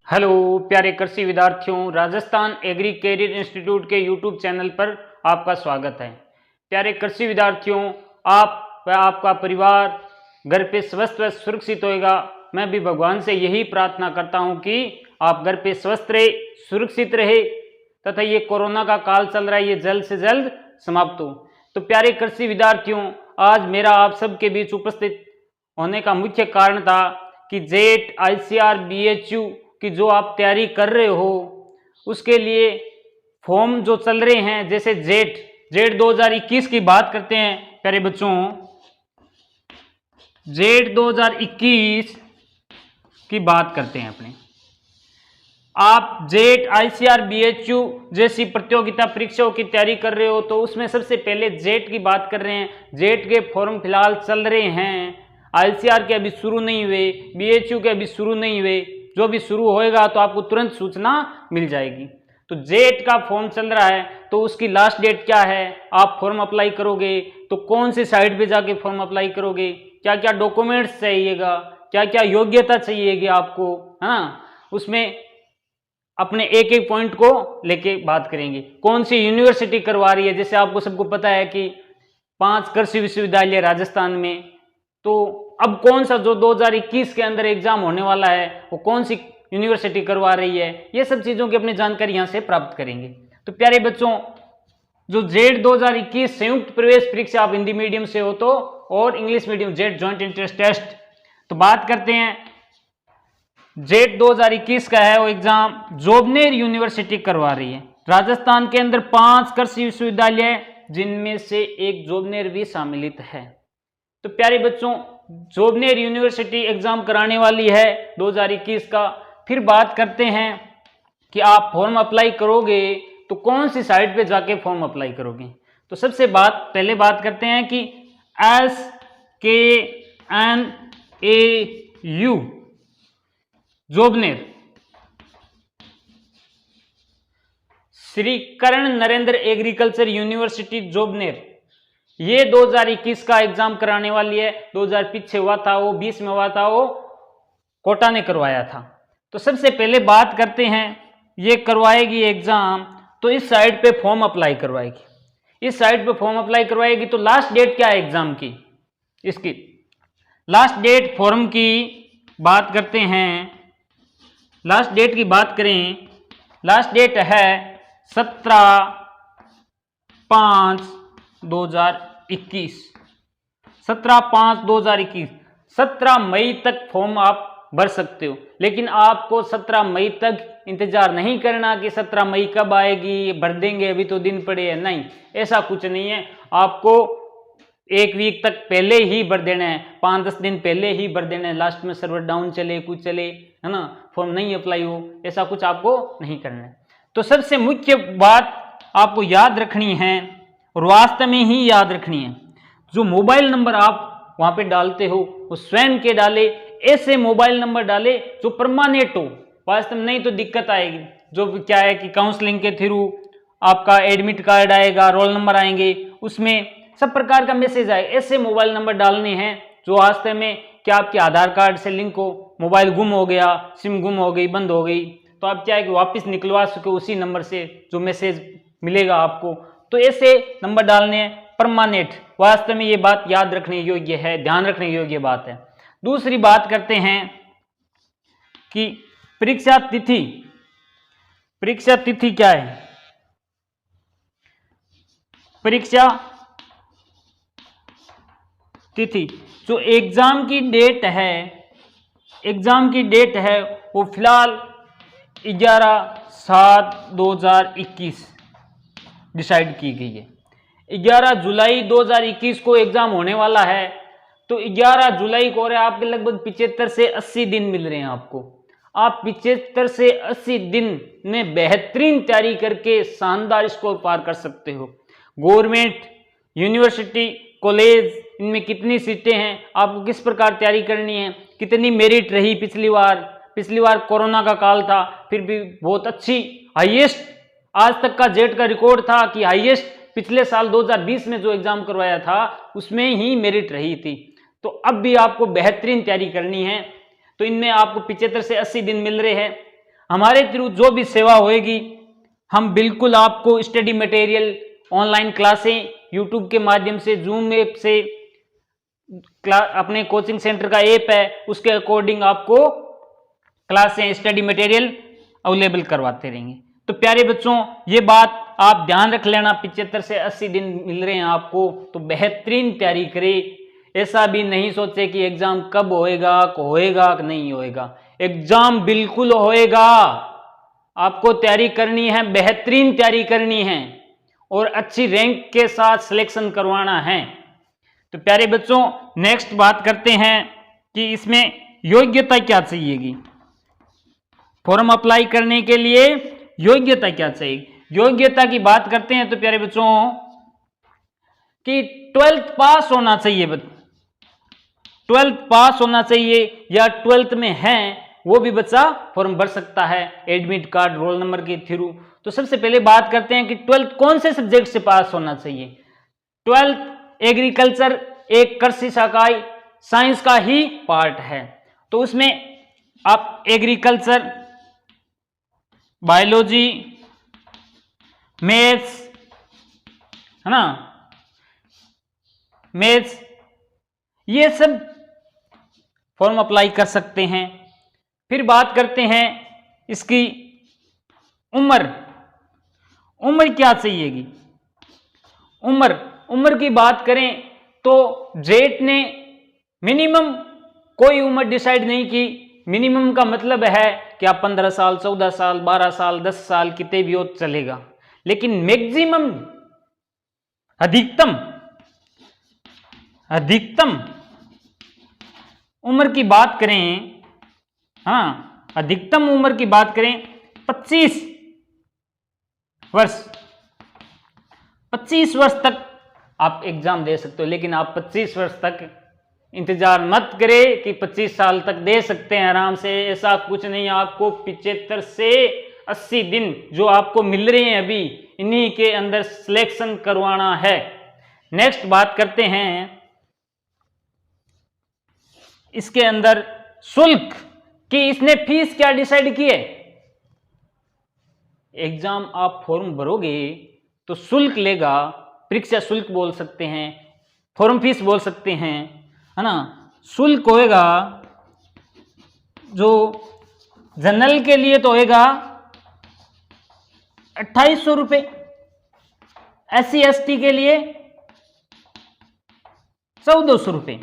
Hello प्यारे कृषि विद्यार्थियों, राजस्थान एग्री कैरियर इंस्टीट्यूट के यूट्यूब चैनल पर आपका स्वागत है। प्यारे कृषि विद्यार्थियों, आप व आपका परिवार घर पे स्वस्थ व सुरक्षित होएगा। मैं भी भगवान से यही प्रार्थना करता हूं कि आप घर पे स्वस्थ रहे, सुरक्षित रहे तथा ये कोरोना का काल चल रहा है, ये जल्द से जल्द समाप्त हो। तो प्यारे कृषि विद्यार्थियों, आज मेरा आप सबके बीच उपस्थित होने का मुख्य कारण था कि जेट आईसीआर बीएचयू की जो आप तैयारी कर रहे हो उसके लिए फॉर्म जो चल रहे हैं, जैसे जेट 2021 की बात करते हैं प्यारे बच्चों। जेट 2021 की बात करते हैं अपने। आप जेट आईसीआर बीएचयू जैसी प्रतियोगिता परीक्षाओं की तैयारी कर रहे हो तो उसमें सबसे पहले जेट की बात कर रहे हैं। जेट के फॉर्म फिलहाल चल रहे हैं। आईसीआर के अभी शुरू नहीं हुए, बीएचयू के अभी शुरू नहीं हुए। जो भी शुरू होएगा तो आपको तुरंत सूचना मिल जाएगी। तो जेट का फॉर्म चल रहा है तो उसकी लास्ट डेट क्या है, आप फॉर्म अप्लाई करोगे तो कौन सी साइट पे जाके फॉर्म अप्लाई करोगे, क्या क्या डॉक्यूमेंट्स चाहिएगा, क्या क्या योग्यता चाहिएगी आपको, है ना। उसमें अपने एक एक पॉइंट को लेके बात करेंगे। कौन सी यूनिवर्सिटी करवा रही है, जैसे आपको सबको पता है कि 5 कृषि विश्वविद्यालय राजस्थान में, तो अब कौन सा जो 2021 के अंदर एग्जाम होने वाला है वो कौन सी यूनिवर्सिटी करवा रही है, ये सब चीजों की अपनी जानकारी यहां से प्राप्त करेंगे। तो प्यारे बच्चों, जो जेट 2021 संयुक्त प्रवेश परीक्षा, आप हिंदी मीडियम से हो तो और English medium JET joint entrance test, तो बात करते हैं। जेट 2021 का है वो एग्जाम जोबनेर यूनिवर्सिटी करवा रही है। राजस्थान के अंदर 5 कृषि विश्वविद्यालय जिनमें से एक जोबनेर भी सम्मिलित है। तो प्यारे बच्चों, जोबनेर यूनिवर्सिटी एग्जाम कराने वाली है 2021 का। फिर बात करते हैं कि आप फॉर्म अप्लाई करोगे तो कौन सी साइट पे जाके फॉर्म अप्लाई करोगे। तो सबसे पहले बात करते हैं कि SKNAU जोबनेर, श्री कर्ण नरेंद्र एग्रीकल्चर यूनिवर्सिटी जोबनेर, ये 2021 का एग्जाम कराने वाली है। 2000 पीछे हुआ था, वो 20 में हुआ था, वो कोटा ने करवाया था। तो सबसे पहले बात करते हैं, ये करवाएगी एग्जाम तो इस साइट पे फॉर्म अप्लाई करवाएगी। इस साइट पे फॉर्म अप्लाई करवाएगी तो लास्ट डेट क्या है एग्जाम की, इसकी लास्ट डेट फॉर्म की बात करते हैं। लास्ट डेट की बात करें, लास्ट डेट है 17/5/2021। 17/5/2021, 17 मई तक फॉर्म आप भर सकते हो। लेकिन आपको 17 मई तक इंतजार नहीं करना कि 17 मई कब आएगी, भर देंगे अभी तो दिन पड़े हैं, नहीं, ऐसा कुछ नहीं है। आपको 1 वीक तक पहले ही भर देना है, 5-10 दिन पहले ही भर देना है। लास्ट में सर्वर डाउन चले, कुछ चले, है ना, फॉर्म नहीं अप्लाई हो, ऐसा कुछ आपको नहीं करना है। तो सबसे मुख्य बात आपको याद रखनी है और वास्तव में ही याद रखनी है, जो मोबाइल नंबर आप वहां पे डालते हो वो स्वयं के डाले, ऐसे मोबाइल नंबर डाले जो परमानेंट हो। वास्तव में नहीं तो दिक्कत आएगी। जो क्या है कि काउंसलिंग के थ्रू आपका एडमिट कार्ड आएगा, रोल नंबर आएंगे, उसमें सब प्रकार का मैसेज आए। ऐसे मोबाइल नंबर डालने हैं जो वास्तव में क्या आपके आधार कार्ड से लिंक हो। मोबाइल गुम हो गया, सिम गुम हो गई, बंद हो गई, तो आप क्या है कि वापस निकलवा सके उसी नंबर से जो मैसेज मिलेगा आपको। तो ऐसे नंबर डालने हैं परमानेंट। वास्तव में ये बात याद रखने योग्य है, ध्यान रखने योग्य बात है। दूसरी बात करते हैं कि परीक्षा तिथि। परीक्षा तिथि क्या है? परीक्षा तिथि, जो एग्जाम की डेट है, एग्जाम की डेट है वो फिलहाल 11/7/2021 डिसाइड की गई है। 11 जुलाई 2021 को एग्जाम होने वाला है। तो 11 जुलाई को आपके लगभग 75 से 80 दिन मिल रहे हैं आपको। आप 75 से 80 दिन में बेहतरीन तैयारी करके शानदार स्कोर पार कर सकते हो। गवर्नमेंट, यूनिवर्सिटी, कॉलेज, इनमें कितनी सीटें हैं, आपको किस प्रकार तैयारी करनी है, कितनी मेरिट रही पिछली बार कोरोना का काल था, फिर भी बहुत अच्छी, हाईएस्ट आज तक का जेट का रिकॉर्ड था कि हाईएस्ट पिछले साल 2020 में जो एग्जाम करवाया था उसमें ही मेरिट रही थी। तो अब भी आपको बेहतरीन तैयारी करनी है। तो इनमें आपको 75 से 80 दिन मिल रहे हैं। हमारे थ्रू जो भी सेवा होएगी हम बिल्कुल आपको स्टडी मटेरियल, ऑनलाइन क्लासें, यूट्यूब के माध्यम से, जूम ऐप से, अपने कोचिंग सेंटर का ऐप है उसके अकॉर्डिंग आपको क्लासें, स्टडी मटेरियल अवेलेबल करवाते रहेंगे। तो प्यारे बच्चों, ये बात आप ध्यान रख लेना, 75 से 80 दिन मिल रहे हैं आपको, तो बेहतरीन तैयारी करें। ऐसा भी नहीं सोचे कि एग्जाम कब होएगा कि नहीं होएगा। एग्जाम बिल्कुल होएगा, आपको तैयारी करनी है, बेहतरीन तैयारी करनी है और अच्छी रैंक के साथ सिलेक्शन करवाना है। तो प्यारे बच्चों, नेक्स्ट बात करते हैं कि इसमें योग्यता क्या चाहिएगी। फॉर्म अप्लाई करने के लिए योग्यता क्या चाहिए। योग्यता की बात करते हैं तो प्यारे बच्चों कि 12th पास होना चाहिए, 12th पास होना चाहिए, या 12th में है वो भी बच्चा फॉर्म भर सकता है एडमिट कार्ड, रोल नंबर के थ्रू। तो सबसे पहले बात करते हैं कि 12th कौन से सब्जेक्ट से पास होना चाहिए। 12th एग्रीकल्चर एक कृषि शाखाई साइंस का ही पार्ट है, तो उसमें आप एग्रीकल्चर, बायोलॉजी, मैथ्स, है ना, मैथ्स, ये सब फॉर्म अप्लाई कर सकते हैं। फिर बात करते हैं इसकी उम्र। उम्र क्या चाहिएगी। उम्र की बात करें तो जेट ने मिनिमम कोई उम्र डिसाइड नहीं की। मिनिमम का मतलब है कि आप 15 साल, 14 साल, 12 साल, 10 साल कितने भी हो चलेगा, लेकिन मैक्सिमम, अधिकतम उम्र की बात करें, हाँ, अधिकतम उम्र की बात करें 25 वर्ष। 25 वर्ष तक आप एग्जाम दे सकते हो, लेकिन आप 25 वर्ष तक इंतजार मत करें कि 25 साल तक दे सकते हैं आराम से, ऐसा कुछ नहीं। आपको 75 से 80 दिन जो आपको मिल रहे हैं अभी, इन्हीं के अंदर सिलेक्शन करवाना है। नेक्स्ट बात करते हैं इसके अंदर शुल्क कि इसने फीस क्या डिसाइड की है। एग्जाम आप फॉर्म भरोगे तो शुल्क लेगा, परीक्षा शुल्क बोल सकते हैं, फॉर्म फीस बोल सकते हैं, है ना। शुल्क होएगा जो जनरल के लिए तो होएगा 2800 रुपये, SC ST के लिए 1400 रुपये,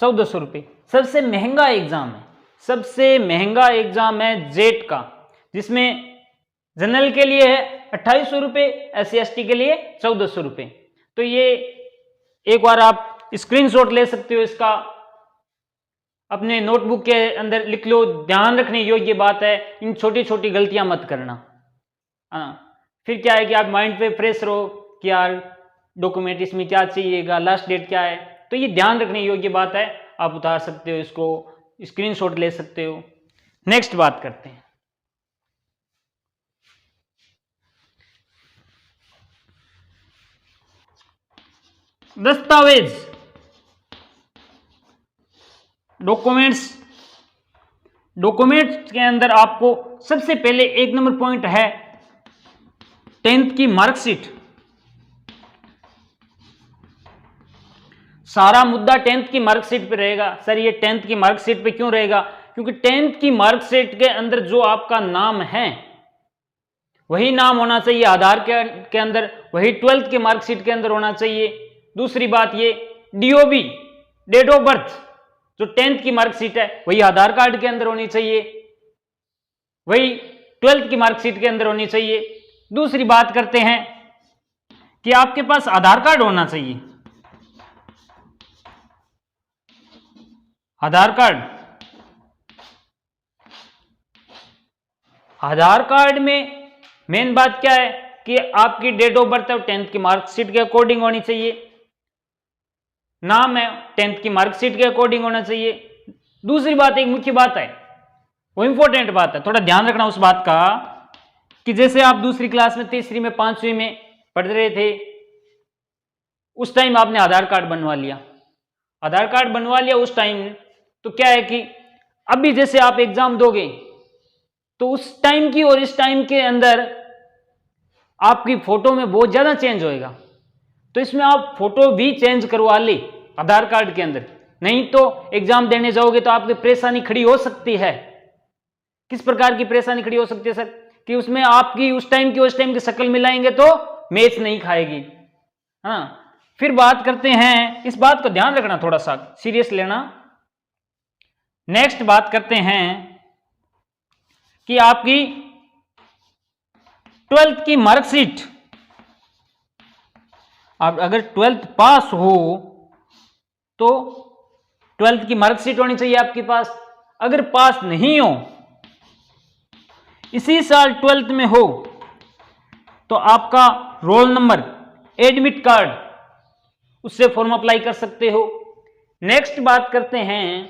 1400 रुपये। सबसे महंगा एग्जाम है, सबसे महंगा एग्जाम है जेट का, जिसमें जनरल के लिए है 2800 रुपये, SC ST के लिए 1400 रुपये। तो ये एक बार आप स्क्रीनशॉट ले सकते हो इसका, अपने नोटबुक के अंदर लिख लो। ध्यान रखने योग्य बात है, इन छोटी छोटी गलतियां मत करना। फिर क्या है कि आप माइंड पे फ्रेश रहो कि यार डॉक्यूमेंट इसमें क्या चाहिएगा, लास्ट डेट क्या है, तो ये ध्यान रखने योग्य बात है। आप उतार सकते हो, इसको स्क्रीनशॉट ले सकते हो। नेक्स्ट बात करते हैं दस्तावेज, डॉक्यूमेंट्स के अंदर आपको सबसे पहले 1 नंबर पॉइंट है 10th की मार्कशीट। सारा मुद्दा 10th की मार्कशीट पे रहेगा। सर ये 10th की मार्कशीट पे क्यों रहेगा? क्योंकि 10th की मार्कशीट के अंदर जो आपका नाम है वही नाम होना चाहिए आधार के अंदर, वही 12th के मार्कशीट के अंदर होना चाहिए। दूसरी बात ये DOB, डेट ऑफ बर्थ, जो 10th की मार्कशीट है वही आधार कार्ड के अंदर होनी चाहिए, वही 12th की मार्कशीट के अंदर होनी चाहिए। दूसरी बात करते हैं कि आपके पास आधार कार्ड होना चाहिए। आधार कार्ड में मेन बात क्या है कि आपकी डेट ऑफ बर्थ है 10th की मार्कशीट के अकॉर्डिंग होनी चाहिए, नाम है 10th की मार्कशीट के अकॉर्डिंग होना चाहिए। दूसरी बात, एक मुख्य बात है, वो इंपॉर्टेंट बात है, थोड़ा ध्यान रखना उस बात का, कि जैसे आप दूसरी क्लास में, तीसरी में, 5वीं में पढ़ रहे थे, उस टाइम आपने आधार कार्ड बनवा लिया उस टाइम, तो क्या है कि अभी जैसे आप एग्जाम दोगे तो उस टाइम की और इस टाइम के अंदर आपकी फोटो में बहुत ज्यादा चेंज होएगा, तो इसमें आप फोटो भी चेंज करवा ले आधार कार्ड के अंदर, नहीं तो एग्जाम देने जाओगे तो आपकी परेशानी खड़ी हो सकती है। किस प्रकार की परेशानी खड़ी हो सकती है सर? कि उसमें आपकी उस टाइम की शक्ल मिलाएंगे तो मैच नहीं खाएगी। हाँ, फिर बात करते हैं, इस बात को ध्यान रखना, थोड़ा सा सीरियस लेना। नेक्स्ट बात करते हैं कि आपकी 12th की मार्कशीट, आप अगर 12th पास हो तो 12th की मार्कशीट होनी चाहिए आपके पास। अगर पास नहीं हो, इसी साल 12th में हो, तो आपका रोल नंबर, एडमिट कार्ड, उससे फॉर्म अप्लाई कर सकते हो। नेक्स्ट बात करते हैं,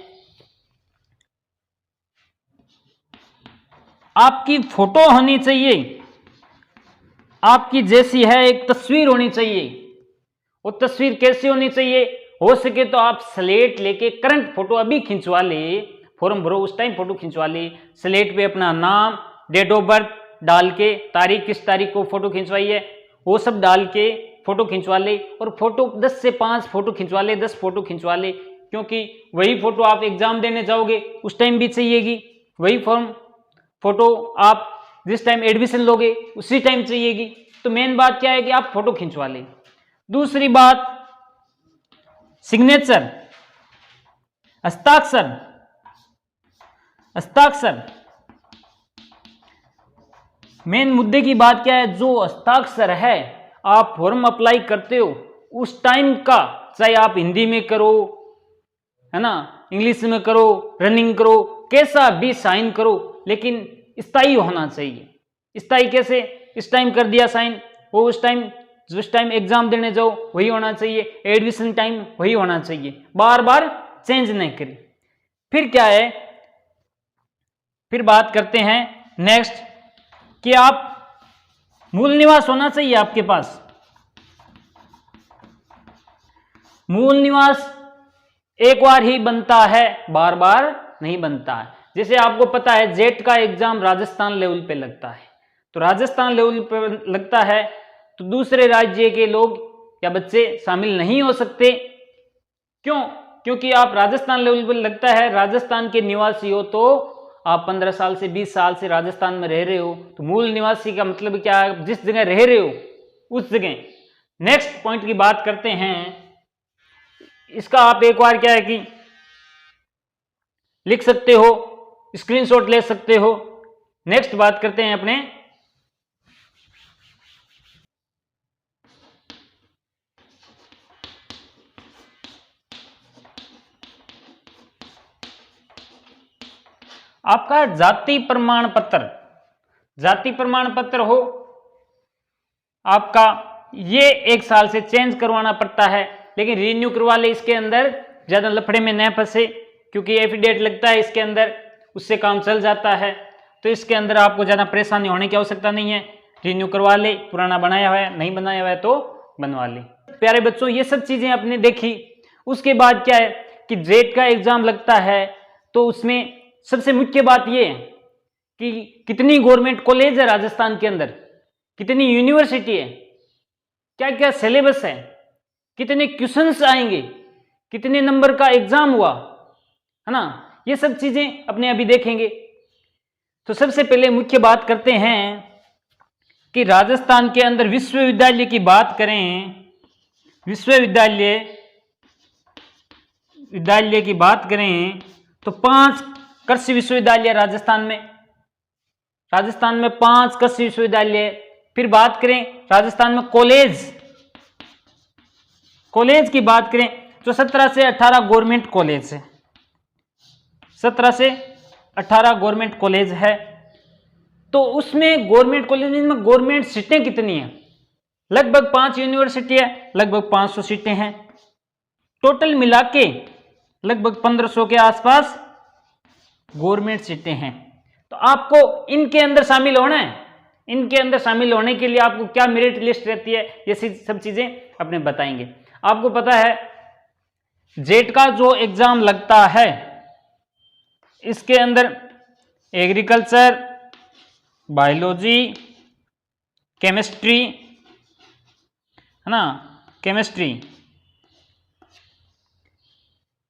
आपकी फोटो होनी चाहिए, आपकी जैसी है एक तस्वीर होनी चाहिए। वो तस्वीर कैसी होनी चाहिए? हो सके तो आप स्लेट लेके करंट फोटो अभी खिंचवा ले, फॉर्म भरो उस टाइम फोटो खिंचवा ले, स्लेट पे अपना नाम, डेट ऑफ बर्थ डाल के, तारीख किस तारीख को फोटो खिंचवाई है वो सब डाल के फोटो खिंचवा ले, और फोटो 10 से 5 फोटो खिंचवा ले, 10 फोटो खिंचवा ले, क्योंकि वही फोटो आप एग्जाम देने जाओगे उस टाइम भी चाहिएगी, वही फॉर्म फोटो आप जिस टाइम एडमिशन लोगे उसी टाइम चाहिएगी। तो मेन बात क्या है कि आप फोटो खिंचवा लें। दूसरी बात, सिग्नेचर, हस्ताक्षर, हस्ताक्षर मेन मुद्दे की बात क्या है? जो हस्ताक्षर है आप फॉर्म अप्लाई करते हो उस टाइम का, चाहे आप हिंदी में करो, है ना, इंग्लिश में करो, रनिंग करो, कैसा भी साइन करो, लेकिन स्थायी होना चाहिए। स्थायी कैसे? इस टाइम कर दिया साइन, वो उस टाइम जिस टाइम एग्जाम देने जाओ वही होना चाहिए, एडमिशन टाइम वही होना चाहिए, बार बार चेंज नहीं करें। फिर क्या है, फिर बात करते हैं नेक्स्ट कि आप मूल निवास होना चाहिए आपके पास। मूल निवास एक बार ही बनता है, बार बार नहीं बनता है। जैसे आपको पता है जेट का एग्जाम राजस्थान लेवल पे लगता है, तो राजस्थान लेवल पे लगता है तो दूसरे राज्य के लोग या बच्चे शामिल नहीं हो सकते। क्यों? क्योंकि आप राजस्थान लेवल पर लगता है, राजस्थान के निवासी हो, तो आप 15 साल से 20 साल से राजस्थान में रह रहे हो, तो मूल निवासी का मतलब क्या है? जिस जगह रह रहे हो उस जगह। नेक्स्ट पॉइंट की बात करते हैं, इसका आप एक बार क्या है कि लिख सकते हो, स्क्रीनशॉट ले सकते हो। नेक्स्ट बात करते हैं अपने आपका जाति प्रमाण पत्र। जाति प्रमाण पत्र हो आपका, ये 1 साल से चेंज करवाना पड़ता है, लेकिन रिन्यू करवा ले, इसके अंदर ज्यादा लफड़े में न फंसे, क्योंकि एफिडेविट लगता है इसके अंदर, उससे काम चल जाता है। तो इसके अंदर आपको ज्यादा परेशानी होने की आवश्यकता नहीं है, रिन्यू करवा ले, पुराना बनाया हुआ है, नहीं बनाया हुआ है तो बनवा ले। प्यारे बच्चों, ये सब चीजें आपने देखी। उसके बाद क्या है कि जेट का एग्जाम लगता है, तो उसमें सबसे मुख्य बात ये है कि कितनी गवर्नमेंट कॉलेज है राजस्थान के अंदर, कितनी यूनिवर्सिटी है, क्या क्या सिलेबस है, कितने क्वेश्चंस आएंगे, कितने नंबर का एग्जाम हुआ, है ना, ये सब चीजें अपने अभी देखेंगे। तो सबसे पहले मुख्य बात करते हैं कि राजस्थान के अंदर विश्वविद्यालय की बात करें, विद्यालय की बात करें तो 5 कृषि विश्वविद्यालय राजस्थान में 5 कृषि विश्वविद्यालय। फिर बात करें राजस्थान में कॉलेज की बात करें तो 17 से 18 गवर्नमेंट कॉलेज है, 17 से 18 गवर्नमेंट कॉलेज है। तो उसमें गवर्नमेंट कॉलेज में गवर्नमेंट सीटें कितनी हैं? लगभग 5 यूनिवर्सिटी है, लगभग 500 सीटें हैं, टोटल मिला के लगभग 1500 के आसपास गवर्नमेंट सीटें हैं। तो आपको इनके अंदर शामिल होना है। इनके अंदर शामिल होने के लिए आपको क्या मेरिट लिस्ट रहती है, ये सब चीजें अपने बताएंगे। आपको पता है जेट का जो एग्जाम लगता है इसके अंदर एग्रीकल्चर, बायोलॉजी, केमिस्ट्री, है ना, केमिस्ट्री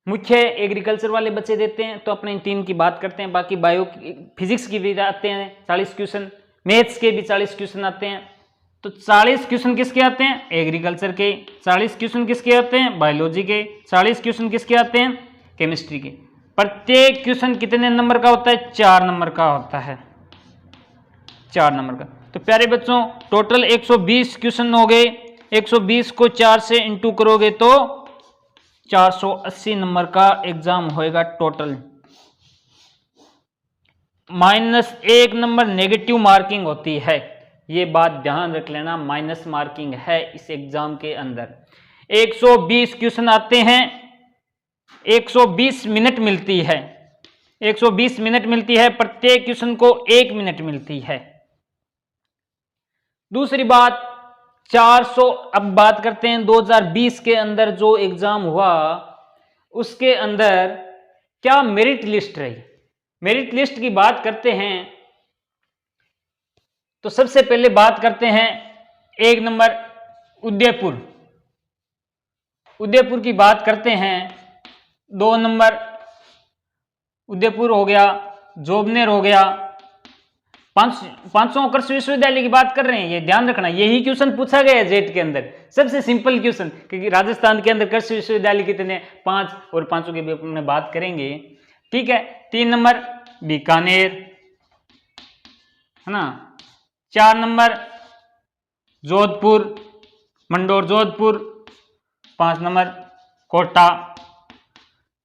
मुख्य एग्रीकल्चर वाले बच्चे देते हैं, तो अपने इन 3 की बात करते हैं। बाकी बायो फिजिक्स की भी आते हैं 40 क्वेश्चन, मैथ्स के भी 40 क्वेश्चन आते हैं। तो 40 क्वेश्चन किसके आते हैं? एग्रीकल्चर के। 40 क्वेश्चन किसके आते हैं? बायोलॉजी के। 40 क्वेश्चन किसके आते हैं? केमिस्ट्री के। प्रत्येक क्वेश्चन कितने नंबर का होता है? 4 नंबर का होता है, 4 नंबर का। तो प्यारे बच्चों, टोटल 120 क्वेश्चन हो गए। 120 को 4 से इंटू करोगे तो 480 नंबर का एग्जाम होएगा टोटल। -1 नंबर नेगेटिव मार्किंग होती है, ये बात ध्यान रख लेना, माइनस मार्किंग है इस एग्जाम के अंदर। 120 क्वेश्चन आते हैं, 120 मिनट मिलती है, 120 मिनट मिलती है, प्रत्येक क्वेश्चन को 1 मिनट मिलती है। दूसरी बात 400, अब बात करते हैं 2020 के अंदर जो एग्जाम हुआ उसके अंदर क्या मेरिट लिस्ट रही। मेरिट लिस्ट की बात करते हैं तो सबसे पहले बात करते हैं 1 नंबर उदयपुर, उदयपुर की बात करते हैं। 2 नंबर उदयपुर हो गया, जोबनेर हो गया। 500 कृषि विश्वविद्यालय की बात कर रहे हैं, ये ध्यान रखना, यही क्वेश्चन पूछा गया है जेट के अंदर, सबसे सिंपल क्वेश्चन, क्योंकि राजस्थान के अंदर कृषि विश्वविद्यालय कितने? 5, और 5 की भी अपने बात करेंगे, ठीक है। 3 नंबर बीकानेर, है ना। 4 नंबर जोधपुर, मंडोर जोधपुर। 5 नंबर कोटा।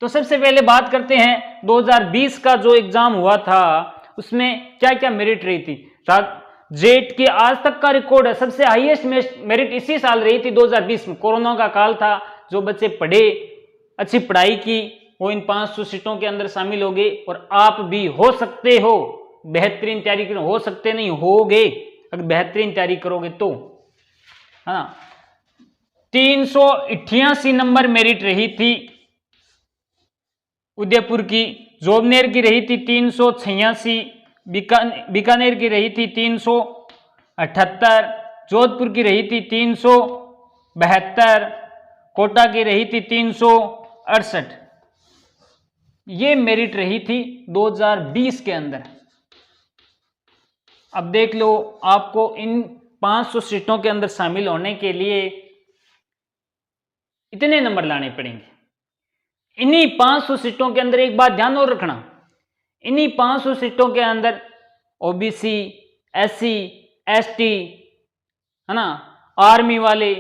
तो सबसे पहले बात करते हैं 2020 का जो एग्जाम हुआ था उसमें क्या क्या मेरिट रही थी। जेट के आज तक का रिकॉर्ड है, सबसे हाईएस्ट मेरिट इसी साल रही थी 2020 में। कोरोना का काल था, जो बच्चे पढ़े, अच्छी पढ़ाई की, वो इन 500 सीटों के अंदर शामिल हो गए। और आप भी हो सकते हो, बेहतरीन तैयारी करो, हो सकते नहीं होगे अगर बेहतरीन तैयारी करोगे तो, हाँ। 388 नंबर मेरिट रही थी उदयपुर की। जोबनेर की रही थी 386, बीकानेर की रही थी 378, जोधपुर की रही थी 372, कोटा की रही थी 368। ये मेरिट रही थी 2020 के अंदर। अब देख लो, आपको इन 500 सीटों के अंदर शामिल होने के लिए इतने नंबर लाने पड़ेंगे। इन्हीं 500 सीटों के अंदर एक बात ध्यान और रखना, इन्हीं 500 सीटों के अंदर ओबीसी, एससी, एसटी, है ना, आर्मी वाले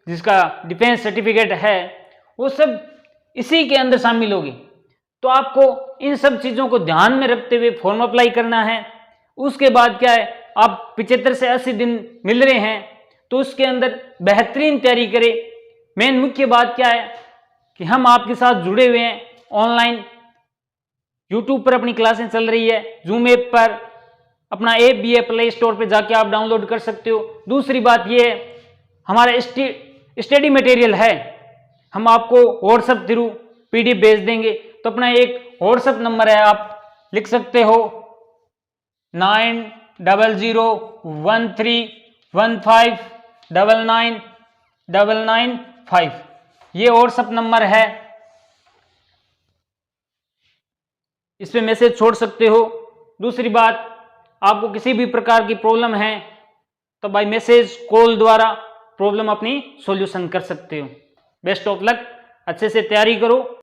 जिसका डिफेंस सर्टिफिकेट है, वो सब इसी के अंदर शामिल होगी। तो आपको इन सब चीजों को ध्यान में रखते हुए फॉर्म अप्लाई करना है। उसके बाद क्या है, आप 75 से 80 दिन मिल रहे हैं तो उसके अंदर बेहतरीन तैयारी करें। मेन मुख्य बात क्या है कि हम आपके साथ जुड़े हुए हैं, ऑनलाइन यूट्यूब पर अपनी क्लासें चल रही है, जूम ऐप पर अपना ऐप भी है, प्ले स्टोर पे जाके आप डाउनलोड कर सकते हो। दूसरी बात यह है, हमारा स्टडी मटेरियल है, हम आपको व्हाट्सएप थ्रू पीडीएफ भेज देंगे। तो अपना एक व्हाट्सएप नंबर है, आप लिख सकते हो 90001315999995, ये व्हाट्सएप नंबर है, इस पे मैसेज छोड़ सकते हो। दूसरी बात, आपको किसी भी प्रकार की प्रॉब्लम है तो बाय मैसेज, कॉल द्वारा प्रॉब्लम अपनी सॉल्यूशन कर सकते हो। बेस्ट ऑफ लक, अच्छे से तैयारी करो।